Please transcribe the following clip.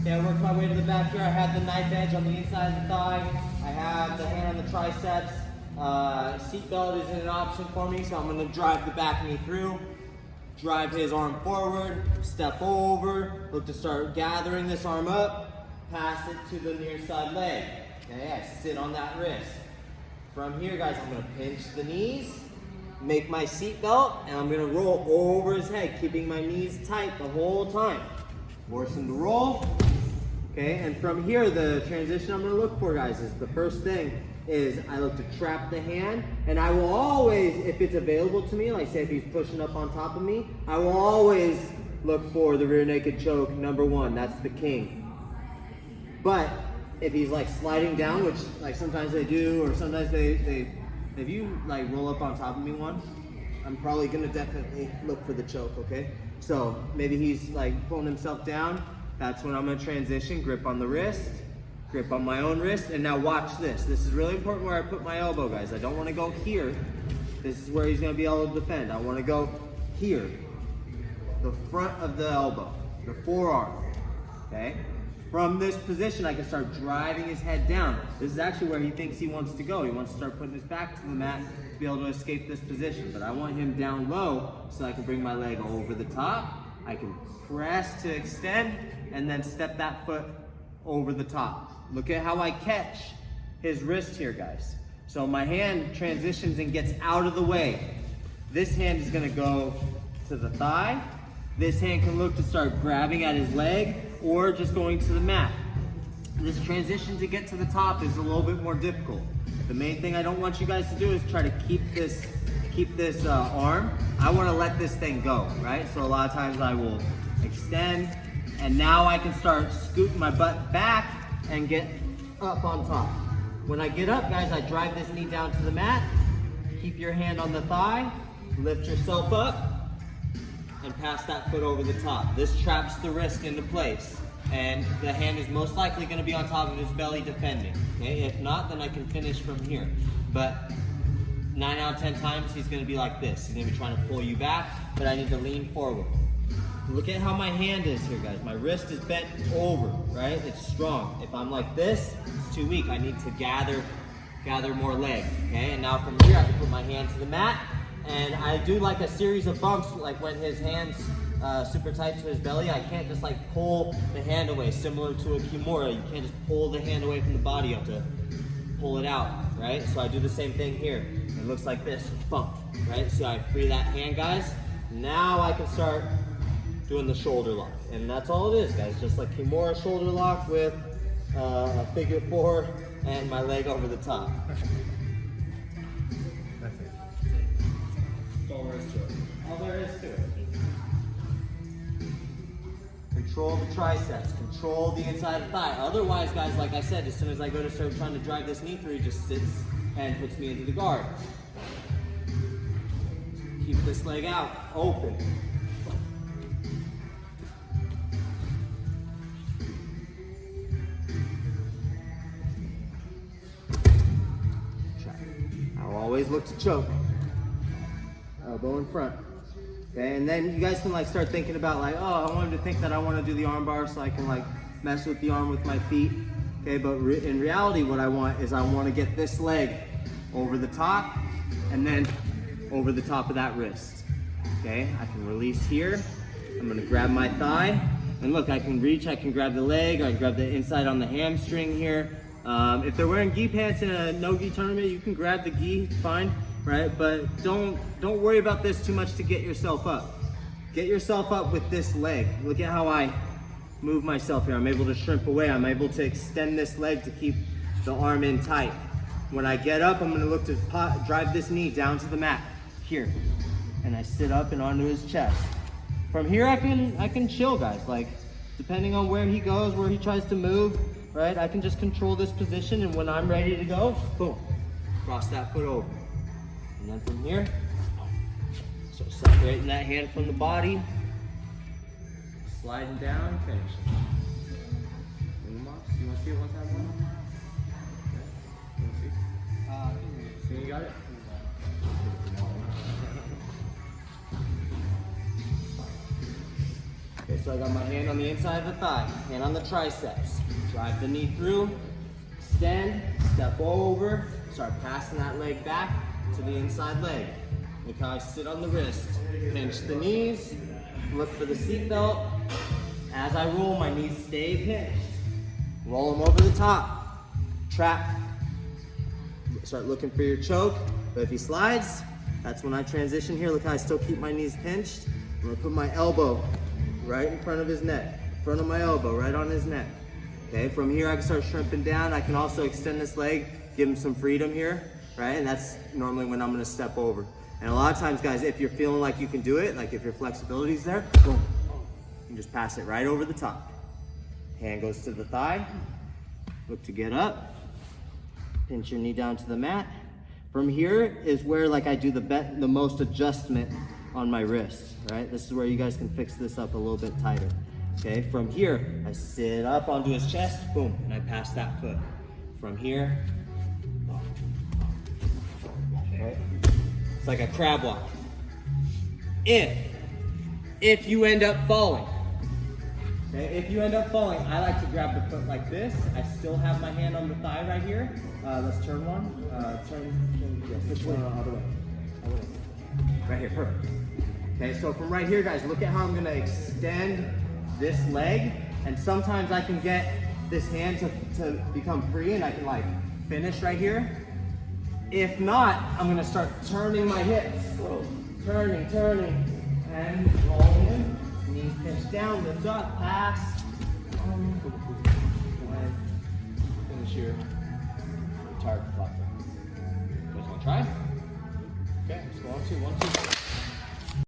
Okay, I worked my way to the back here. I had the knife edge on the inside of the thigh. I have the hand on the triceps. Seatbelt isn't an option for me, so I'm gonna drive the back knee through. Drive his arm forward, step over, look to start gathering this arm up, pass it to the near side leg. Okay, I sit on that wrist. From here, guys, I'm gonna pinch the knees, make my seat belt, and I'm gonna roll over his head, keeping my knees tight the whole time. Force him to roll. Okay, and from here, the transition I'm gonna look for, guys, is the first thing is I look to trap the hand, and I will always, if it's available to me, like say if he's pushing up on top of me, I will always look for the rear naked choke, number one. That's the king. But if he's like sliding down, which like sometimes they do, or sometimes they if you like roll up on top of me one, I'm probably gonna definitely look for the choke, okay? So maybe he's like pulling himself down. That's when I'm gonna transition, grip on the wrist, grip on my own wrist, and now watch this. This is really important where I put my elbow, guys. I don't wanna go here. This is where he's gonna be able to defend. I wanna go here, the front of the elbow, the forearm, okay? From this position, I can start driving his head down. This is actually where he thinks he wants to go. He wants to start putting his back to the mat to be able to escape this position. But I want him down low so I can bring my leg over the top. I can press to extend and then step that foot over the top. Look at how I catch his wrist here, guys. So my hand transitions and gets out of the way. This hand is gonna go to the thigh. This hand can look to start grabbing at his leg or just going to the mat. This transition to get to the top is a little bit more difficult. The main thing I don't want you guys to do is try to keep this arm. I wanna let this thing go, right? So a lot of times I will extend, and now I can start scooting my butt back and get up on top. When I get up, guys, I drive this knee down to the mat. Keep your hand on the thigh, lift yourself up, and pass that foot over the top. This traps the wrist into place, and the hand is most likely gonna be on top of his belly defending. Okay? If not, then I can finish from here. But 9 out of 10 times, he's gonna be like this. He's gonna be trying to pull you back, but I need to lean forward. Look at how my hand is here, guys. My wrist is bent over, right? It's strong. If I'm like this, it's too weak. I need to gather more leg, okay? And now from here, I can put my hand to the mat, and I do like a series of bumps, like when his hand's super tight to his belly. I can't just like pull the hand away, similar to a kimura. You can't just pull the hand away from the body. You have to pull it out, right? So I do the same thing here. It looks like this, bump, right? So I free that hand, guys. Now I can start doing the shoulder lock, and that's all it is, guys. Just like Kimura shoulder lock with a figure 4 and my leg over the top. That's it. All there is to it. All there is to it. Control the triceps, control the inside of the thigh. Otherwise, guys, like I said, as soon as I go to start trying to drive this knee through, he just sits and puts me into the guard. Keep this leg out, open. Always look to choke. Elbow in front. Okay, and then you guys can like start thinking about like, oh, I wanted to think that I want to do the arm bar so I can like mess with the arm with my feet. Okay, but in reality, what I want is I want to get this leg over the top and then over the top of that wrist. Okay, I can release here. I'm gonna grab my thigh, and look, I can reach, I can grab the leg, or I can grab the inside on the hamstring here. If they're wearing gi pants in a no gi tournament, you can grab the gi, it's fine, right? But don't worry about this too much to get yourself up. Get yourself up with this leg. Look at how I move myself here. I'm able to shrimp away. I'm able to extend this leg to keep the arm in tight. When I get up, I'm gonna look to drive this knee down to the mat, here. And I sit up and onto his chest. From here, I can chill, guys. Like, depending on where he goes, where he tries to move, right? I can just control this position, and when I'm ready to go, boom, cross that foot over. And then from here, so separating that hand from the body, sliding down, finishing. You want to see it one time more? Okay. You want to see? See, you got it? Okay, Okay, so I got my hand on the inside of the thigh, hand on the triceps. Drive the knee through, extend, step over, start passing that leg back to the inside leg. Look how I sit on the wrist. Pinch the knees, look for the seat belt. As I roll, my knees stay pinched. Roll them over the top. Trap. Start looking for your choke. But if he slides, that's when I transition here. Look how I still keep my knees pinched. I'm gonna put my elbow right in front of his neck. Front of my elbow, right on his neck. Okay, from here I can start shrimping down. I can also extend this leg, give him some freedom here, right? And that's normally when I'm gonna step over. And a lot of times, guys, if you're feeling like you can do it, like if your flexibility is there, boom, you can just pass it right over the top. Hand goes to the thigh, look to get up, pinch your knee down to the mat. From here is where like I do the most adjustment on my wrist, right? This is where you guys can fix this up a little bit tighter. Okay, from here, I sit up onto his chest, boom, and I pass that foot. From here, okay, it's like a crab walk. If you end up falling, okay, if you end up falling, I like to grab the foot like this. I still have my hand on the thigh right here. Let's turn one. Yes, this way, other way. Right here, perfect. Okay, so from right here, guys, look at how I'm gonna extend this leg, and sometimes I can get this hand to become free and I can like finish right here. If not, I'm gonna start turning my hips. Turning, and rolling in. Knees pinch down, lift up, pass. And finish your Tarikoplata. You guys wanna try? Okay, let's go on 2, 1, 2.